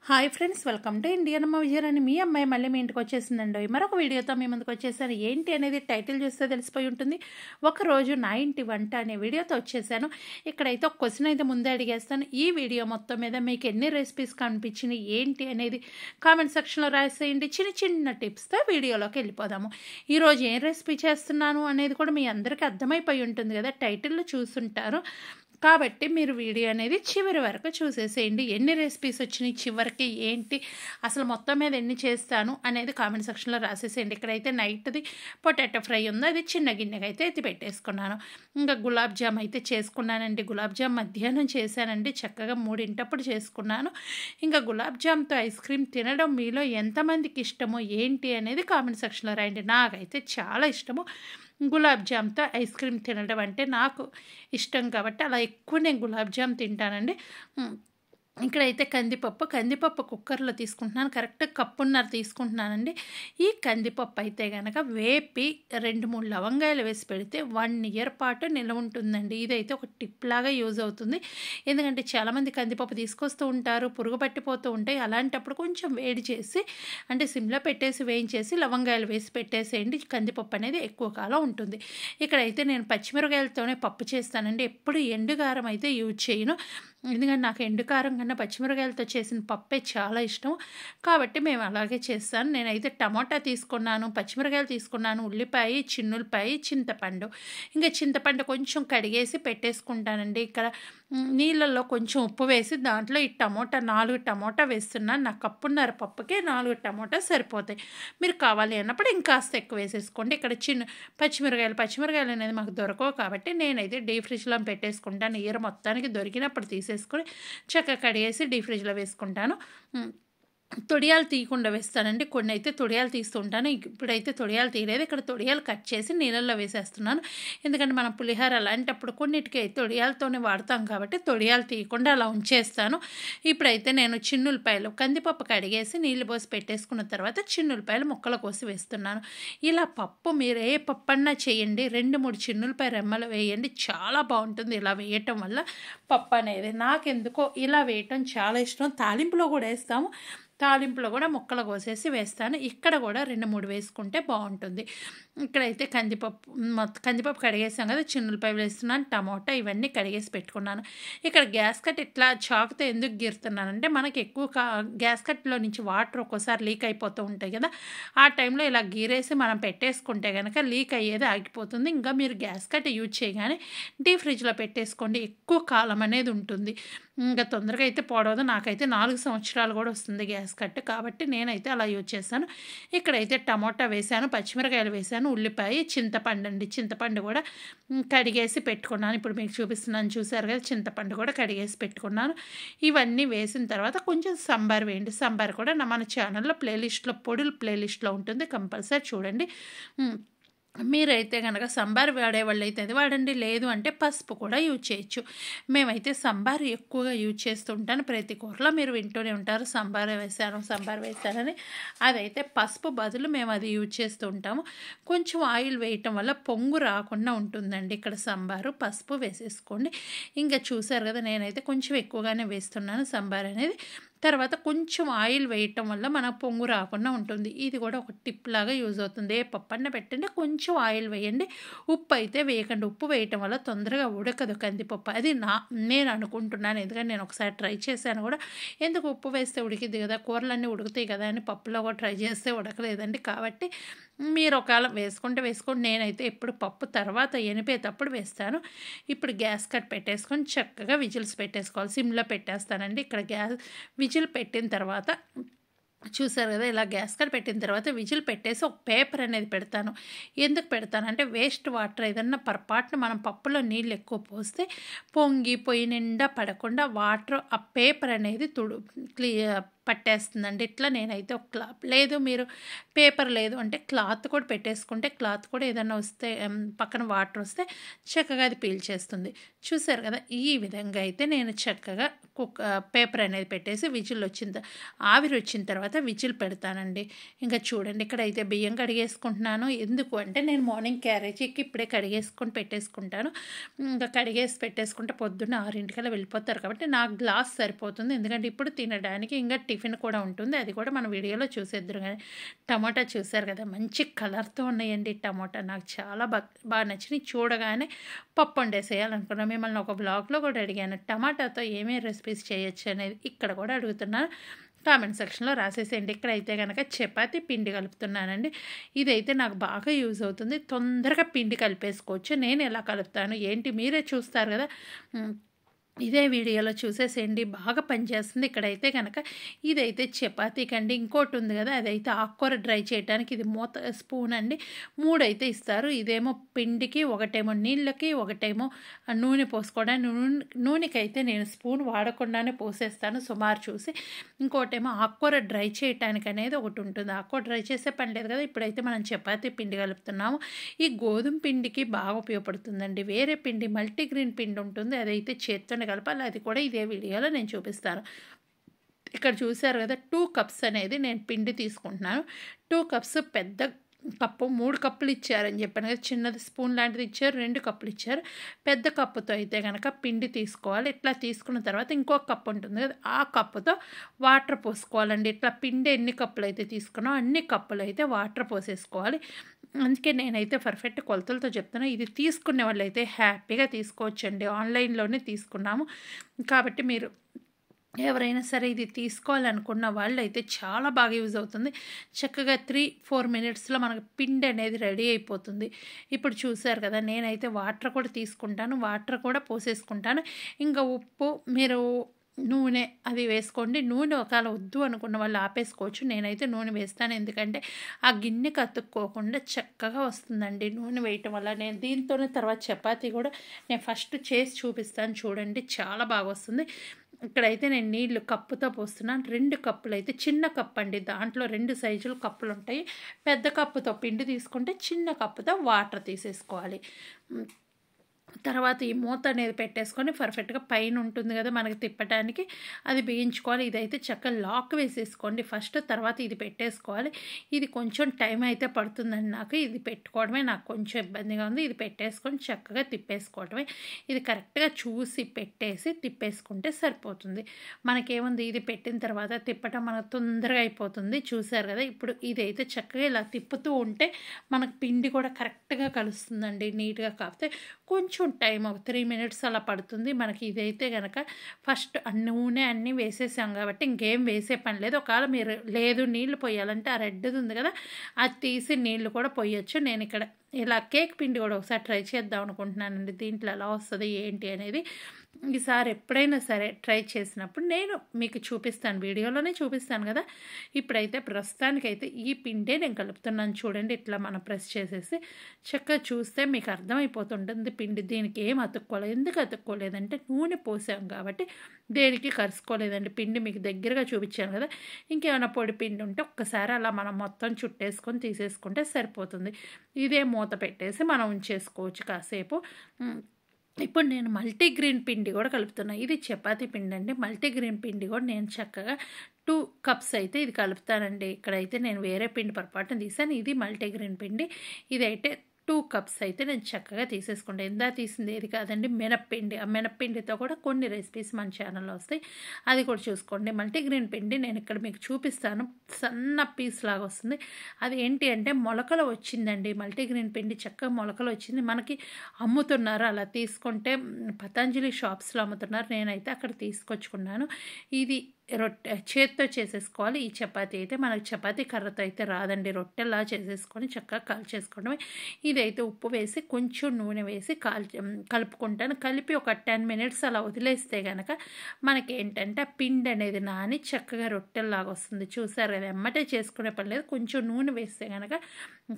Hi friends, welcome to Indian అమ్మ విజయరాణి. మీ అమ్మాయి మళ్ళీ మీ ఇంటికి వచ్చేసిందండి. మరొక వీడియోతో మీ ముందుకు వచ్చేసాను. ఏంటి అనేది టైటిల్ చూస్తే తెలిసిపోయి ఉంటుంది. ఒకరోజు నా ఇంటి వంట అనే వీడియోతో వచ్చేసాను. ఇక్కడైతే ఒక క్వశ్చన్ అయితే ముందే అడిగేస్తాను. ఈ వీడియో మొత్తం మీద మీకు ఎన్ని రెసిపీస్ కనిపించినాయి ఏంటి అనేది కామెంట్ సెక్షన్లో రాసేయండి. చిన్న చిన్న టిప్స్తో వీడియోలోకి వెళ్ళిపోదాము. ఈరోజు ఏం రెసిపీ చేస్తున్నాను అనేది కూడా మీ అందరికీ అర్థమైపోయి ఉంటుంది కదా, టైటిల్లో చూసుంటారు. కాబట్టి మీరు వీడియో అనేది చివరి వరకు చూసేసేయండి. ఎన్ని రెసిపీస్ వచ్చినాయి, చివరికి ఏంటి, అసలు మొత్తం మీద ఎన్ని చేస్తాను అనేది కామెంట్ సెక్షన్లో రాసేసేయండి. ఇక్కడైతే నైట్ది పొటాటో ఫ్రై ఉందో అది చిన్న గిన్నెగా అయితే ఎత్తి పెట్టేసుకున్నాను. ఇంకా గులాబ్ జామ్ అయితే చేసుకున్నానండి. గులాబ్ జామ్ మధ్యాహ్నం చేశానండి, చక్కగా 3 చేసుకున్నాను. ఇంకా గులాబ్ జామ్తో ఐస్ క్రీమ్ తినడం మీలో ఎంతమందికి ఇష్టమో ఏంటి అనేది కామెంట్ సెక్షన్లో రాయండి. నాకైతే చాలా ఇష్టము గులాబ్ జామ్తో ఐస్ క్రీమ్ తినడం అంటే. నాకు ఇష్టం కాబట్టి అలా ఎక్కువ నేను గులాబ్ జామ్ తింటానండి. ఇక్కడైతే కందిపప్పు కుక్కర్లో తీసుకుంటున్నాను. కరెక్ట్ కప్పున్నర తీసుకుంటున్నానండి. ఈ కందిపప్పు అయితే కనుక వేపి 2-3 లవంగాయలు వేసి పెడితే 1 ఇయర్ పాటు నిల్వ ఉంటుందండి. ఇదైతే ఒక టిప్ లాగా యూజ్ అవుతుంది. ఎందుకంటే చాలామంది కందిపప్పు తీసుకొస్తూ ఉంటారు, పురుగు పట్టిపోతూ ఉంటాయి. అలాంటప్పుడు కొంచెం వేడి చేసి అంటే సిమ్లో పెట్టేసి వేయించేసి లవంగాయలు వేసి పెట్టేసేయండి. కందిపప్పు అనేది ఎక్కువ కాలం ఉంటుంది. ఇక్కడైతే నేను పచ్చిమిరకాయలతోనే పప్పు చేస్తానండి. ఎప్పుడు ఎండుగారం అయితే యూజ్ చేయను. ఎందుకంటే నాకు ఎండుకారం కన్నా పచ్చిమిరకాయలతో చేసిన పప్పే చాలా ఇష్టం. కాబట్టి మేము అలాగే చేస్తాను. నేనైతే టమాటా తీసుకున్నాను, పచ్చిమిరకాయలు తీసుకున్నాను, ఉల్లిపాయ, చిన్నులపాయ, చింతపండు. ఇంకా చింతపండు కొంచెం కడిగేసి పెట్టేసుకుంటానండి. ఇక్కడ నీళ్ళల్లో కొంచెం ఉప్పు వేసి దాంట్లో ఈ 4 టమోటా వేస్తున్నాను. నా కప్పున్నర పప్పుకి 4 టమోటా సరిపోతాయి. మీరు కావాలి అన్నప్పుడు ఇంకాస్త ఎక్కువ వేసేసుకోండి. ఇక్కడ పచ్చిమిరకాయలు అనేది మాకు దొరకవు కాబట్టి నేనైతే డీప్ ఫ్రిడ్జ్లో పెట్టేసుకుంటాను. ఈర మొత్తానికి దొరికినప్పుడు తీసేసుకొని చక్కగా కడిగేసి డీప్ ఫ్రిడ్జ్లో వేసుకుంటాను. తొడియాలు తీయకుండా వేస్తానండి. కొన్ని అయితే తొడియాలు తీస్తుంటాను. ఇప్పుడైతే తొడియాలు తీయలేదు. ఇక్కడ తొడియాలు కట్ చేసి నీళ్ళల్లో వేసేస్తున్నాను. ఎందుకంటే మనం పులిహోర అలాంటప్పుడు కొన్నిటికి తొడియాలతోనే వాడతాం కాబట్టి తొడియాలు తీయకుండా అలా ఉంచేస్తాను. ఇప్పుడైతే నేను చిన్నులపాయలు కందిపప్పు కడిగేసి నీళ్ళు పోసి పెట్టేసుకున్న తర్వాత చిన్నులపాయలు ముక్కలు కోసి వేస్తున్నాను. ఇలా పప్పు మీరు ఏ పప్పు అన్నా చేయండి, 2-3 చిన్నులపాయ రెమ్మలు వేయండి, చాలా బాగుంటుంది. ఇలా వేయటం వల్ల పప్పు అనేది నాకెందుకో ఇలా వేయటం చాలా ఇష్టం. తాలింపులో కూడా వేస్తాము. తాలింపులో కూడా ముక్కలు కోసేసి వేస్తాను. ఇక్కడ కూడా 2-3 వేసుకుంటే బాగుంటుంది. ఇక్కడైతే కందిపప్పు కడిగేసాం కదా, చిన్నులపాయలు వేస్తున్నాను, టమోటా ఇవన్నీ కడిగేసి పెట్టుకున్నాను. ఇక్కడ గ్యాస్ కట్ ఇట్లా చాకుతో ఎందుకు గీరుతున్నానంటే మనకి ఎక్కువ గ్యాస్ కట్లో నుంచి వాటర్ ఒక్కోసారి లీక్ అయిపోతూ ఉంటాయి కదా, ఆ టైంలో ఇలా గీరేసి మనం పెట్టేసుకుంటే కనుక లీక్ అయ్యేది ఆగిపోతుంది. ఇంకా మీరు గ్యాస్ కట్ యూజ్ చేయగానే డీప్ ఫ్రిడ్జ్లో పెట్టేసుకోండి, ఎక్కువ కాలం అనేది ఉంటుంది. ఇంకా తొందరగా అయితే పోవద్దు. నాకైతే 4 సంవత్సరాలు కూడా వస్తుంది గ్యాస్ కట్, కాబట్టి నేనైతే అలా యూజ్ చేస్తాను. ఇక్కడైతే టమోటా వేసాను, పచ్చిమిరకాయలు వేసాను, ఉల్లిపాయ, చింతపండు కూడా కడిగేసి పెట్టుకున్నాను. ఇప్పుడు మీకు చూపిస్తున్నాను, చూసారు కదా, చింతపండు కూడా కడిగేసి పెట్టుకున్నాను. ఇవన్నీ వేసిన తర్వాత కొంచెం సాంబార్ వేయండి. సాంబార్ కూడా మన ఛానల్లో పొడుల ప్లేలిస్ట్లో ఉంటుంది, కంపల్సరీ చూడండి. మీరైతే కనుక సాంబార్ వాడేవాళ్ళు అయితే అది వాడండి, లేదు అంటే పసుపు కూడా యూజ్ చేయొచ్చు. మేమైతే సాంబార్ ఎక్కువగా యూజ్ చేస్తూ ఉంటాను. ప్రతి కూరలో మీరు వింటూనే ఉంటారు సాంబార్ వేసానని. అదైతే పసుపు బదులు మేము అది యూజ్ చేస్తూ ఉంటాము. కొంచెం ఆయిల్ వేయటం వల్ల పొంగు రాకుండా ఉంటుందండి. ఇక్కడ సాంబారు పసుపు వేసేసుకోండి. ఇంకా చూసారు కదా, నేనైతే కొంచెం ఎక్కువగానే వేస్తున్నాను సాంబార్ అనేది. తర్వాత కొంచెం ఆయిల్ వేయటం వల్ల మన పొంగు రాకుండా ఉంటుంది. ఇది కూడా ఒక టిప్ లాగా యూజ్ అవుతుంది. ఏ పప్పన్న పెట్టండి, కొంచెం ఆయిల్ వేయండి. ఉప్పు అయితే వేయకండి. ఉప్పు వేయటం వల్ల తొందరగా ఉడకదు కందిపప్పు. అది నేను అనుకుంటున్నాను, ఎందుకంటే నేను ఒకసారి ట్రై చేశాను కూడా. ఎందుకు ఉప్పు వేస్తే ఉడికిద్ది కదా, కూరలన్నీ ఉడుకుతాయి కదా అని పప్పులో కూడా ట్రై చేస్తే ఉడకలేదండి. కాబట్టి మీరు ఒకవేళ వేసుకోండి. నేనైతే ఎప్పుడు పప్పు తర్వాత ఎనిపేటప్పుడు వేస్తాను. ఇప్పుడు గ్యాస్ కట్ పెట్టేసుకొని చక్కగా విజిల్స్ పెట్టేసుకోవాలి. సిమ్లో పెట్టేస్తానండి. ఇక్కడ విజిల్ పెట్టిన తర్వాత చూసారు కదా, ఇలా గ్యాస్ కట్ పెట్టిన తర్వాత విజిల్ పెట్టేసి ఒక పేపర్ అనేది పెడతాను. ఎందుకు పెడతానంటే వేస్ట్ వాటర్ ఏదన్నా పొరపాటున మనం పప్పులో నీళ్ళు ఎక్కువ పోస్తే పొయ్యి నిండా పడకుండా వాటర్ ఆ పేపర్ అనేది పట్టేస్తుందండి. ఇట్లా నేనైతే ఒక క్లాత్, లేదు మీరు పేపర్ లేదు అంటే క్లాత్ కూడా పెట్టేసుకుంటే, క్లాత్ కూడా ఏదైనా వస్తే పక్కన వాటర్ వస్తే చక్కగా అది పీల్చేస్తుంది. చూసారు కదా, ఈ విధంగా అయితే నేను చక్కగా పేపర్ అనేది పెట్టేసి ఆవిరి వచ్చిన తర్వాత విజిల్ పెడతానండి. ఇంకా చూడండి, ఇక్కడైతే బియ్యం కడిగేసుకుంటున్నాను. ఎందుకు అంటే నేను మార్నింగ్ క్యారేజీకి ఇప్పుడే కడిగేసుకొని పెట్టేసుకుంటాను. ఇంకా కడిగేసి పెట్టేసుకుంటే పొద్దున్న 6 గంటలకల్లా వెళ్ళిపోతారు కాబట్టి నాకు గ్లాస్ సరిపోతుంది. ఎందుకంటే ఇప్పుడు తినడానికి ఇంకా టిఫిన్ కూడా ఉంటుంది, అది కూడా మన వీడియోలో చూసేద్దరు. కానీ టమాటా చూసారు కదా, మంచి కలర్తో ఉన్నాయండి టమాటా. నాకు చాలా బాగా నచ్చినాయి. చూడగానే పప్పు వండేసేయాలనుకున్నాను. మిమ్మల్ని ఒక బ్లాగ్లో కూడా అడిగాను, టమాటాతో ఏమేమి రెసిపీస్ చేయొచ్చు అనేది. ఇక్కడ కూడా అడుగుతున్నాను, కామెంట్ సెక్షన్లో రాసేసేయండి. ఇక్కడైతే కనుక చపాతీ పిండి కలుపుతున్నానండి. ఇదైతే నాకు బాగా యూజ్ అవుతుంది, తొందరగా పిండి కలిపేసుకోవచ్చు. నేను ఎలా కలుపుతాను ఏంటి మీరే చూస్తారు కదా, ఇదే వీడియోలో చూసేసేయండి. బాగా పనిచేస్తుంది. ఇక్కడైతే కనుక ఇదైతే చపాతీకి అండి. ఇంకోటి ఉంది కదా, అదైతే ఆకుకూర డ్రై చేయడానికి, ఇది మూత స్పూన్ అండి. 3 అయితే ఇస్తారు. ఇదేమో పిండికి, ఒకటేమో నీళ్ళకి, ఒకటేమో నూనె పోసుకోవడానికి. నూనెకి అయితే నేను స్పూన్ వాడకుండానే పోసేస్తాను సుమారు చూసి. ఇంకోటేమో ఆకుకూర డ్రై చేయడానికి అనేది ఒకటి ఉంటుంది. ఆకుకూర డ్రై చేసే పని లేదు కదా. ఇప్పుడైతే మనం చపాతీ పిండి కలుపుతున్నాము. ఈ గోధుమ పిండికి బాగా ఉపయోగపడుతుందండి. వేరే పిండి మల్టీగ్రెయిన్ పిండి ఉంటుంది, అదైతే చేత్తోనే కలపాలి. అది కూడా ఇదే వీడియోలో నేను చూపిస్తాను. ఇక్కడ చూసారు కదా, 2 కప్స్ అనేది నేను పిండి తీసుకుంటున్నాను. 2 కప్స్ పెద్ద కప్పు, 3 కప్పులు ఇచ్చారని చెప్పాను కదా. చిన్నది స్పూన్ లాంటిది ఇచ్చారు, 2 కప్పులు ఇచ్చారు. పెద్ద కప్పుతో అయితే కనుక పిండి తీసుకోవాలి. ఇట్లా తీసుకున్న తర్వాత ఇంకొక కప్పు ఉంటుంది కదా, ఆ కప్పుతో వాటర్ పోసుకోవాలండి. ఇట్లా పిండి ఎన్ని కప్పులు అయితే తీసుకున్నామో అన్ని కప్పులు అయితే వాటర్ పోసేసుకోవాలి. అందుకే నేనైతే పర్ఫెక్ట్ కొలతలతో చెప్తున్నా. ఇది తీసుకునే వాళ్ళు అయితే హ్యాపీగా తీసుకోవచ్చండి. ఆన్లైన్లోనే తీసుకున్నాము కాబట్టి మీరు ఎవరైనా సరే ఇది తీసుకోవాలనుకున్న వాళ్ళు అయితే చాలా బాగా యూజ్ అవుతుంది. చక్కగా 3-4 మినిట్స్లో మనకు పిండి అనేది రెడీ అయిపోతుంది. ఇప్పుడు చూసారు కదా, నేనైతే వాటర్ కూడా తీసుకుంటాను, వాటర్ కూడా పోసేసుకుంటాను. ఇంకా ఉప్పు, మీరు నూనె అది వేసుకోండి. నూనె ఒకవేళ వద్దు అనుకున్న వాళ్ళు ఆపేసుకోవచ్చు. నేనైతే నూనె వేస్తాను, ఎందుకంటే ఆ గిన్నెకి అతుక్కోకుండా చక్కగా వస్తుందండి నూనె వేయటం వల్ల. నేను దీంతోనే తర్వాత చపాతీ కూడా నేను ఫస్ట్ చేసి చూపిస్తాను చూడండి, చాలా బాగా వస్తుంది. ఇక్కడైతే నేను నీళ్లు కప్పుతో పోస్తున్నాను. 2 కప్పులు అయితే, చిన్న కప్పు అండి, దాంట్లో 2 సైజులు కప్పులు ఉంటాయి. పెద్ద కప్పుతో పిండి తీసుకుంటే చిన్న కప్పుతో వాటర్ తీసేసుకోవాలి. తర్వాత ఈ మూత అనేది పెట్టేసుకొని పర్ఫెక్ట్గా పైన ఉంటుంది కదా మనకి తిప్పడానికి, అది వేయించుకోవాలి. ఇదైతే చక్కగా లాక్ వేసేసుకోండి ఫస్ట్, తర్వాత ఇది పెట్టేసుకోవాలి. ఇది కొంచెం టైం అయితే పడుతుందండి నాకు, ఇది పెట్టుకోవడమే నాకు కొంచెం ఇబ్బందిగా ఉంది. ఇది పెట్టేసుకొని చక్కగా తిప్పేసుకోవడమే. ఇది కరెక్ట్గా చూసి పెట్టేసి తిప్పేసుకుంటే సరిపోతుంది. మనకేముంది, ఇది పెట్టిన తర్వాత తిప్పటం మనకు తొందరగా అయిపోతుంది. చూసారు కదా, ఇప్పుడు ఇదైతే చక్కగా ఇలా తిప్పుతూ ఉంటే మనకు పిండి కూడా కరెక్ట్గా కలుస్తుందండి నీట్గా. కాకపోతే కొంచెం టైం ఒక 3 మినిట్స్ అలా పడుతుంది మనకి. ఇదైతే కనుక ఫస్ట్ నూనె అన్నీ వేసేసాం కాబట్టి ఇంకేం వేసే పని లేదు. ఒకవేళ మీరు లేదు నీళ్ళు పోయాలంటే ఆ రెడ్ది ఉంది కదా, అది తీసి నీళ్ళు కూడా పోయొచ్చు. నేను ఇక్కడ ఇలా కేక్ పిండి కూడా ఒకసారి ట్రై చేద్దాం అనుకుంటున్నానండి, దీంట్లో ఎలా వస్తుంది ఏంటి అనేది. ఈసారి ఎప్పుడైనా సరే ట్రై చేసినప్పుడు నేను మీకు చూపిస్తాను, వీడియోలోనే చూపిస్తాను కదా. ఇప్పుడైతే ప్రస్తుతానికైతే ఈ పిండే నేను కలుపుతున్నాను చూడండి. ఇట్లా మనం ప్రెస్ చేసేసి చక్కగా చూస్తే మీకు అర్థమైపోతుంటుంది పిండి దీనికి ఏం అతుక్కోలేదు. ఎందుకు అతుక్కోలేదంటే నూనె పోసాం కాబట్టి దేనికి కరుసుకోలేదండి. పిండి మీకు దగ్గరగా చూపించాను కదా. ఇంకేమైనా పొడి పిండి ఉంటే ఒక్కసారి అలా మనం మొత్తం చుట్టేసుకొని తీసేసుకుంటే సరిపోతుంది. ఇదే మూత పెట్టేసి మనం ఉంచేసుకోవచ్చు కాసేపు. ఇప్పుడు నేను మల్టీగ్రెయిన్ పిండి కూడా కలుపుతున్నాను. ఇది చపాతీ పిండి అండి. మల్టీగ్రెయిన్ పిండి కూడా నేను చక్కగా 2 కప్స్ అయితే ఇది కలుపుతానండి. ఇక్కడైతే నేను వేరే పిండి పొరపాటున తీసాను, ఇది మల్టీగ్రెయిన్ పిండి. ఇదైతే 2 కప్స్ అయితే నేను చక్కగా తీసేసుకుంటాను. ఇందా తీసింది ఏది కాదండి, మినప్పిండి. ఆ మినప్పిండితో కూడా కొన్ని రెసిపీస్ మన ఛానల్లో వస్తాయి, అది కూడా చూసుకోండి. మల్టీగ్రెయిన్ పిండి నేను ఇక్కడ మీకు చూపిస్తాను, సన్న పీస్ లాగా వస్తుంది. అది ఏంటి అంటే మొలకలు వచ్చిందండి. మల్టీగ్రెయిన్ పిండి చక్కగా మొలకలు వచ్చింది, మనకి అమ్ముతున్నారు. అలా తీసుకుంటే పతంజలి షాప్స్లో అమ్ముతున్నారు, నేనైతే అక్కడ తీసుకొచ్చుకున్నాను. ఇది రొట్టె చేత్తో చేసేసుకోవాలి. ఈ చపాతీ అయితే మనకి చపాతీ కర్రతో అయితే రాదండి, రొట్టెలా చేసేసుకొని చక్కగా కాల్చేసుకోవడమే. ఇదైతే ఉప్పు వేసి కొంచెం నూనె వేసి కలుపుకుంటాను. కలిపి ఒక 10 మినిట్స్ అలా వదిలేస్తే కనుక మనకి ఏంటంటే ఆ పిండి అనేది నాని చక్కగా రొట్టెల్లాగా వస్తుంది. చూసారు కదా, ఎమ్మటే చేసుకునే పని లేదు. కొంచెం నూనె వేస్తే కనుక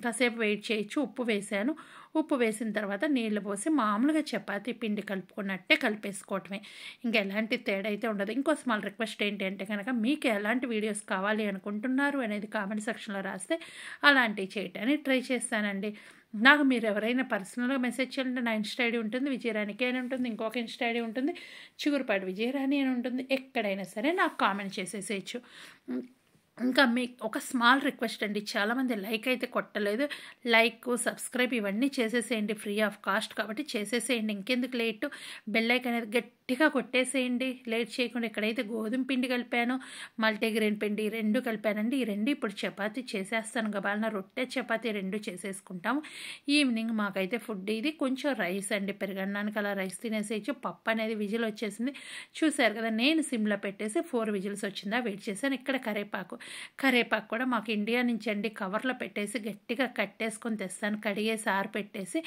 కాసేపు వెయిట్ చేయొచ్చు. ఉప్పు వేసాను, ఉప్పు వేసిన తర్వాత నీళ్లు పోసి మామూలుగా చపాతీ పిండి కలుపుకున్నట్టే కలిపేసుకోవటమే. ఇంకా ఎలాంటి తేడా అయితే ఉండదు. ఇంకో స్మాల్ రిక్వెస్ట్ ఏంటి అంటే కనుక మీకు ఎలాంటి వీడియోస్ కావాలి అనుకుంటున్నారు అనేది కామెంట్ సెక్షన్లో రాస్తే అలాంటివి చేయటానికి ట్రై చేస్తానండి. నాకు మీరు ఎవరైనా పర్సనల్గా మెసేజ్ చేయాలంటే నా ఇన్స్టా ఐడి ఉంటుంది, విజయరాణికి అని ఉంటుంది. ఇంకొక ఇన్స్టా ఐడి ఉంటుంది, చిగురుపాటి విజయరాణి అని ఉంటుంది. ఎక్కడైనా సరే నాకు కామెంట్ చేసేసేయచ్చు. ఇంకా ఒక స్మాల్ రిక్వెస్ట్ అండి, చాలామంది లైక్ అయితే కొట్టలేదు. లైక్, సబ్స్క్రైబ్ ఇవన్నీ చేసేసేయండి, ఫ్రీ ఆఫ్ కాస్ట్ కాబట్టి చేసేసేయండి. ఇంకెందుకు లేట్, బెల్ ఐకాన్ అనేది గట్టిగా కొట్టేసేయండి లేట్ చేయకుండా. ఇక్కడైతే గోధుమ పిండి కలిపాను, మల్టీగ్రెయిన్ పిండి రెండు కలిపానండి. ఈ రెండు ఇప్పుడు చపాతీ చేసేస్తాను, గబాలన రొట్టె చపాతీ రెండు చేసేసుకుంటాము. ఈవినింగ్ మాకైతే ఫుడ్ ఇది. కొంచెం రైస్ అండి, పెరుగన్నానికి అలా రైస్ తినేసేయచ్చు. పప్పు అనేది విజిల్ వచ్చేసింది చూసారు కదా. నేను సిమ్లో పెట్టేసి 4 విజిల్స్ వచ్చిందా వెయిట్ చేశాను. ఇక్కడ కరేపాకు కూడా మాకు ఇండియా నుంచి అండి, కవర్లో పెట్టేసి గట్టిగా కట్టేసుకొని తెస్తాను, కడిగేసి పెట్టేసి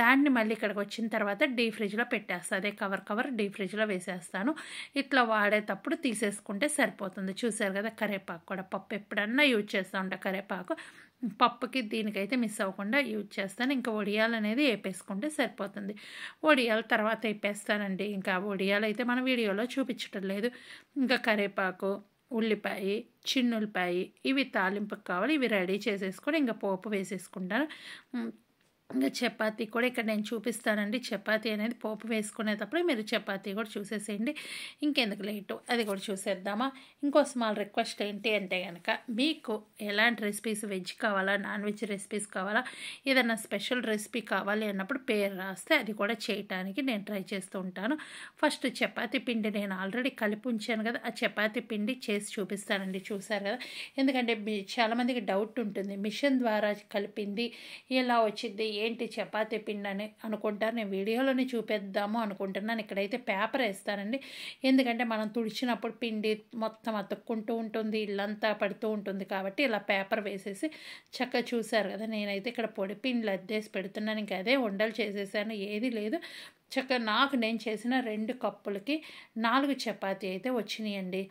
దాన్ని మళ్ళీ ఇక్కడికి వచ్చిన తర్వాత డీ ఫ్రిడ్జ్లో పెట్టేస్తాను. అదే కవర్ డీ ఫ్రిడ్జ్లో వేసేస్తాను. ఇట్లా వాడేటప్పుడు తీసేసుకుంటే సరిపోతుంది. చూసారు కదా, కరేపాకు కూడా పప్పు ఎప్పుడన్నా యూజ్ చేస్తూ ఉంటా. కరేపాకు పప్పుకి దీనికైతే మిస్ అవ్వకుండా యూజ్ చేస్తాను. ఇంకా వడియాలు అనేది వేపేసుకుంటే సరిపోతుంది. వడియాలు తర్వాత వేపేస్తానండి. ఇంకా వడియాలు అయితే మన వీడియోలో చూపించటం లేదు. ఇంకా కరేపాకు, ఉల్లిపాయ, చిన్నుల్లిపాయ ఇవి తాలింపుకి కావాలి. ఇవి రెడీ చేసేసుకొని ఇంకా పోపు వేసేసుకుంటాను. ఇంకా చపాతీ కూడా ఇక్కడ నేను చూపిస్తానండి. చపాతీ అనేది పోపు వేసుకునేటప్పుడు మీరు చపాతీ కూడా చూసేసేయండి. ఇంకెందుకు లేటు, అది కూడా చూసేద్దామా. ఇంకో స్మాల్ రిక్వెస్ట్ ఏంటి అంటే కనుక, మీకు ఎలాంటి రెసిపీస్, వెజ్ కావాలా, నాన్ వెజ్ రెసిపీస్ కావాలా, ఏదైనా స్పెషల్ రెసిపీ కావాలి అన్నప్పుడు పేరు రాస్తే అది కూడా చేయటానికి నేను ట్రై చేస్తూ ఉంటాను. ఫస్ట్ చపాతీ పిండి నేను ఆల్రెడీ కలిపి ఉంచాను కదా, ఆ చపాతీ పిండి చేసి చూపిస్తానండి. చూసారు కదా, ఎందుకంటే చాలామందికి డౌట్ ఉంటుంది, మిషన్ ద్వారా కలిపింది ఎలా వచ్చింది ఏంటి చపాతీ పిండి అని అనుకుంటారు. నేను వీడియోలోనే చూపిద్దాము అనుకుంటున్నాను. ఇక్కడైతే పేపర్ వేస్తానండి, ఎందుకంటే మనం తుడిచినప్పుడు పిండి మొత్తం అతుక్కుంటూ ఉంటుంది, ఇల్లంతా పడుతూ ఉంటుంది కాబట్టి ఇలా పేపర్ వేసేసి చక్కగా చూసారు కదా. నేనైతే ఇక్కడ పొడి పిండిలు అద్దేసి పెడుతున్నాను. ఇంకా అదే ఉండలు చేసేసాను, ఏది లేదు. చక్కగా నాకు నేను చేసిన 2 కప్పులకి 4 చపాతీ అయితే వచ్చినాయండి.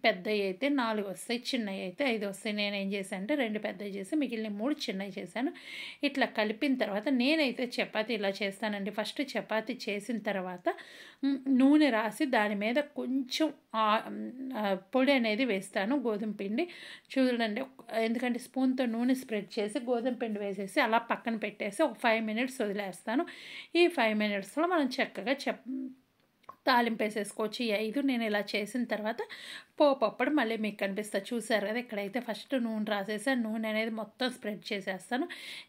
పెద్దవి అయితే 4 వస్తాయి, చిన్నవి అయితే 5 వస్తాయి. నేను ఏం చేశాను అంటే 2 పెద్దవి చేసి మిగిలిన 3 చిన్నవి చేశాను. ఇట్లా కలిపిన తర్వాత నేనైతే చపాతీ ఇలా చేస్తానండి. ఫస్ట్ చపాతీ చేసిన తర్వాత నూనె రాసి దాని మీద కొంచెం పొడి అనేది వేస్తాను, గోధుమ పిండి. చూడండి, ఎందుకంటే స్పూన్తో నూనె స్ప్రెడ్ చేసి గోధుమ పిండి వేసేసి అలా పక్కన పెట్టేసి ఒక 5 మినిట్స్ వదిలేస్తాను. ఈ 5 మినిట్స్లో మనం చక్కగా తాలింపు వేసేసుకోవచ్చు. ఈ 5 నేను ఇలా చేసిన తర్వాత పోపప్పుడు మళ్ళీ మీకు కనిపిస్తా. చూసారు కదా, ఇక్కడైతే ఫస్ట్ నూనె రాసేసాను. నూనె అనేది మొత్తం స్ప్రెడ్ చేసేస్తాను.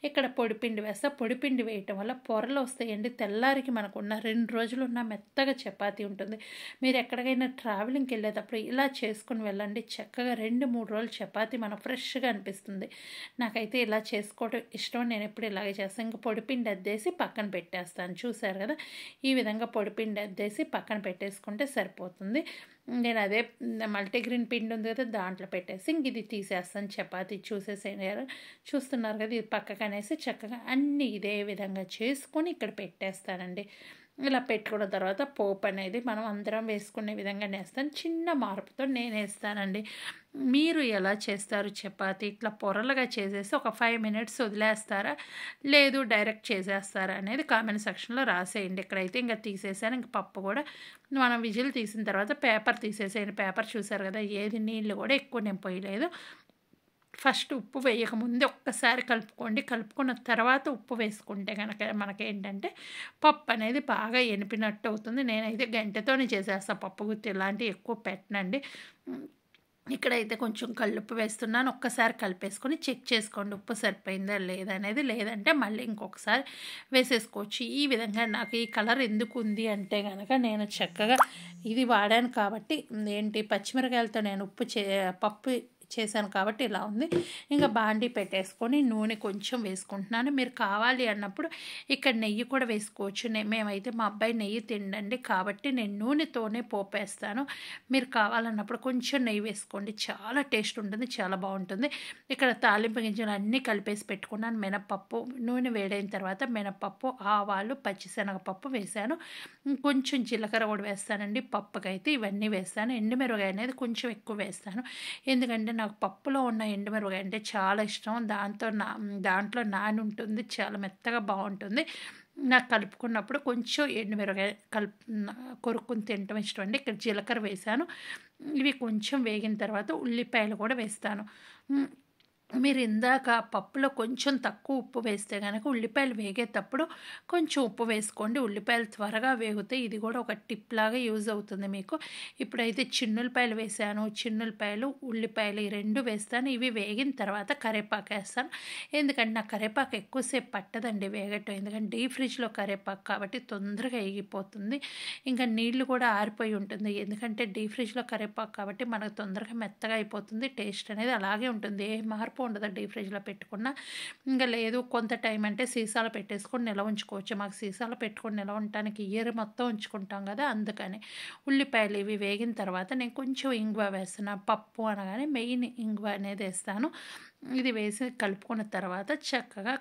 ఇక్కడ పొడిపిండి వేస్తా. పొడిపిండి వేయటం వల్ల పొరలు వస్తాయండి. తెల్లారికి మనకున్న 2 రోజులు ఉన్న మెత్తగా చపాతీ ఉంటుంది. మీరు ఎక్కడికైనా ట్రావెలింగ్కి వెళ్ళేటప్పుడు ఇలా చేసుకుని వెళ్ళండి. చక్కగా 2-3 రోజులు చపాతీ మనకు ఫ్రెష్గా అనిపిస్తుంది. నాకైతే ఇలా చేసుకోవడం ఇష్టం, నేను ఎప్పుడు ఇలాగే చేస్తాను. ఇంకా పొడిపిండి అద్దేసి పక్కన పెట్టేస్తాను. చూసారు కదా, ఈ విధంగా పొడిపిండి అద్దేసి పక్కన పెట్టేసుకుంటే సరిపోతుంది. నేను అదే మల్టీగ్రెయిన్ పిండి ఉంది కదా, దాంట్లో పెట్టేసి ఇంక ఇది తీసేస్తాను. చపాతీ చూస్తున్నారు కదా, ఇది పక్కకు అనేసి చక్కగా అన్నీ ఇదే విధంగా చేసుకొని ఇక్కడ పెట్టేస్తానండి. ఇలా పెట్టుకున్న తర్వాత పోపు అనేది మనం అందరం వేసుకునే విధంగా వేస్తాను. చిన్న మార్పుతో నేను వేస్తానండి. మీరు ఎలా చేస్తారు చపాతీ? ఇట్లా పొరలుగా చేసేసి ఒక 5 మినిట్స్ వదిలేస్తారా, లేదు డైరెక్ట్ చేసేస్తారా అనేది కామెంట్ సెక్షన్లో రాసేయండి. ఇక్కడైతే ఇంకా తీసేసాను. ఇంక పప్పు కూడా మనం విజిల్ తీసిన తర్వాత పేపర్ తీసేసేయండి. పేపర్ చూసారు కదా, ఏది నీళ్ళు కూడా ఎక్కువ నేను పోయలేదు. ఫస్ట్ ఉప్పు వేయకముందే ఒక్కసారి కలుపుకోండి. కలుపుకున్న తర్వాత ఉప్పు వేసుకుంటే కనుక మనకేంటంటే పప్పు అనేది బాగా ఎనిపినట్టు అవుతుంది. నేనైతే గంటెతోనే చేసేస్తాను, పప్పు గుత్తి ఇలాంటివి ఎక్కువ పెట్టనండి. ఇక్కడైతే కొంచెం కల్లుప్పు వేస్తున్నాను. ఒక్కసారి కలిపేసుకొని చెక్ చేసుకోండి ఉప్పు సరిపోయిందా లేదా అనేది. లేదంటే మళ్ళీ ఇంకొకసారి వేసేసుకోవచ్చు. ఈ విధంగా నాకు ఈ కలర్ ఎందుకు ఉంది అంటే కనుక, నేను చక్కగా ఇది వాడాను కాబట్టి, పచ్చిమిరకాయలతో నేను పప్పు చేశాను కాబట్టి ఇలా ఉంది. ఇంకా బాండీ పెట్టేసుకొని నూనె కొంచెం వేసుకుంటున్నాను. మీరు కావాలి అన్నప్పుడు ఇక్కడ నెయ్యి కూడా వేసుకోవచ్చు. మేమైతే మా అబ్బాయి నెయ్యి తిండండి కాబట్టి నేను నూనెతోనే పోపేస్తాను. మీరు కావాలన్నప్పుడు కొంచెం నెయ్యి వేసుకోండి, చాలా టేస్ట్ ఉంటుంది, చాలా బాగుంటుంది. ఇక్కడ తాలింపు గింజలు అన్నీ కలిపేసి పెట్టుకున్నాను. మినపప్పు, నూనె వేడైన తర్వాత మినపప్పు, ఆవాలు, పచ్చిశనగపప్పు వేసాను. కొంచెం జీలకర్ర కూడా వేస్తానండి పప్పుకైతే. ఇవన్నీ వేస్తాను. ఎండుమిరపకాయ అనేది కొంచెం ఎక్కువ వేస్తాను, ఎందుకంటే నాకు పప్పులో ఉన్న ఎండుమిరపకాయ అంటే చాలా ఇష్టం. దాంట్లో నాని ఉంటుంది, చాలా మెత్తగా బాగుంటుంది. నాకు కలుపుకున్నప్పుడు కొంచెం ఎండుమిరపకాయ కొరుక్కుని తినటం ఇష్టం అండి. ఇక్కడ జీలకర్ర వేసాను. ఇవి కొంచెం వేగిన తర్వాత ఉల్లిపాయలు కూడా వేస్తాను. మీరు ఇందాక పప్పులో కొంచెం తక్కువ ఉప్పు వేస్తే గనక ఉల్లిపాయలు వేగేటప్పుడు కొంచెం ఉప్పు వేసుకోండి. ఉల్లిపాయలు త్వరగా వేగుతాయి. ఇది కూడా ఒక టిప్ లాగా యూజ్ అవుతుంది మీకు. ఇప్పుడైతే చిన్నులపాయలు వేసాను. చిన్నులపాయలు, ఉల్లిపాయలు ఈ 2 వేస్తాను. ఇవి వేగిన తర్వాత కరివేపాకు వేస్తాను. ఎందుకంటే నాకు కరివేపాకు ఎక్కువసేపు పట్టదండి వేగటం. ఎందుకంటే డీప్ ఫ్రిడ్జ్లో కరివేపాకు కాబట్టి తొందరగా వేగిపోతుంది. ఇంకా నీళ్లు కూడా ఆరిపోయి ఉంటుంది. ఎందుకంటే డీప్ ఫ్రిడ్జ్లో కరివేపాకు కాబట్టి మనకు తొందరగా మెత్తగా అయిపోతుంది. టేస్ట్ అనేది అలాగే ఉంటుంది. ఏ మార్పు ఉండదు డీప్ ఫ్రిడ్జ్లో పెట్టుకున్న. ఇంకా లేదు కొంత టైం అంటే సీసాలో పెట్టేసుకొని నిల్వ ఉంచుకోవచ్చు. మాకు సీసాలో పెట్టుకొని నిల్వ ఉండటానికి ఇయర్ మొత్తం ఉంచుకుంటాం కదా, అందుకని. ఉల్లిపాయలు ఇవి వేగిన తర్వాత నేను కొంచెం ఇంగువ వేస్తున్నాను. పప్పు అనగానే మెయిన్ ఇంగువ అనేది వేస్తాను. ఇది వేసి కలుపుకున్న తర్వాత చక్కగా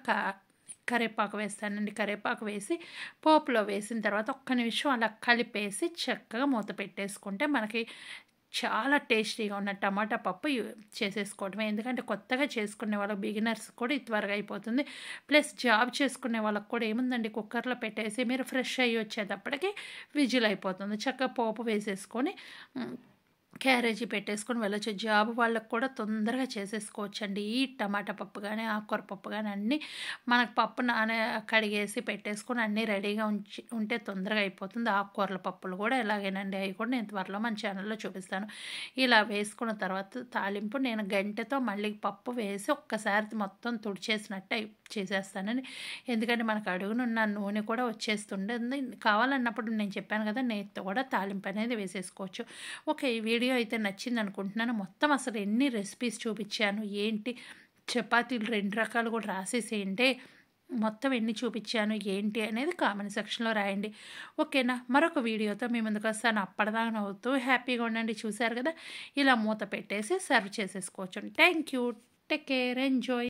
కరివేపాకు వేస్తానండి. కరివేపాకు వేసి పోపులో వేసిన తర్వాత ఒక్క నిమిషం అలా కలిపేసి చక్కగా మూత పెట్టేసుకుంటే మనకి చాలా టేస్టీగా ఉన్న టమాటా పప్పు చేసేసుకోవడమే. ఎందుకంటే కొత్తగా చేసుకునే వాళ్ళకి, బిగినర్స్ కూడా ఇది త్వరగా అయిపోతుంది. ప్లస్ జాబ్ చేసుకునే వాళ్ళకి కూడా ఏముందండి, కుక్కర్లో పెట్టేసి మీరు ఫ్రెష్ అయ్యి వచ్చేటప్పటికి విజిల్ అయిపోతుంది. చక్కగా పోపు వేసేసుకొని క్యారేజీ పెట్టేసుకొని వెళ్ళొచ్చు. జాబ్ వాళ్ళకు కూడా తొందరగా చేసేసుకోవచ్చండి. ఈ టమాటా పప్పు కానీ, ఆకుకూర పప్పు కానీ అన్నీ మనకు పప్పు కడిగేసి పెట్టేసుకొని అన్నీ రెడీగా ఉంటే తొందరగా అయిపోతుంది. ఆకుకూరల పప్పులు కూడా ఎలాగేనండి, అవి కూడా నేను త్వరలో మన ఛానల్లో చూపిస్తాను. ఇలా వేసుకున్న తర్వాత తాలింపు నేను గంటెతో మళ్ళీ పప్పు వేసి ఒక్కసారి మొత్తం తుడిచేసినట్టు చేసేస్తానని. ఎందుకంటే మనకు అడుగునున్న నూనె కూడా వచ్చేస్తుంటుంది. కావాలన్నప్పుడు నేను చెప్పాను కదా, నేతితో కూడా తాలింపు అనేది వేసేసుకోవచ్చు. ఓకే, ఈ వీడియో అయితే నచ్చింది అనుకుంటున్నాను. మొత్తం అసలు ఎన్ని రెసిపీస్ చూపించాను, ఏంటి, చపాతీలు 2 రకాలు కూడా రాసేసేయండి. మొత్తం ఎన్ని చూపించాను ఏంటి అనేది కామెంట్ సెక్షన్లో రాయండి. ఓకేనా, మరొక వీడియోతో మీ ముందుకు వస్తాను. అప్పటిదాకా నవ్వుతూ హ్యాపీగా ఉండండి. చూశారు కదా, ఇలా మూత పెట్టేసి సర్వ్ చేసేసుకోవచ్చు. Thank you, take care, enjoy.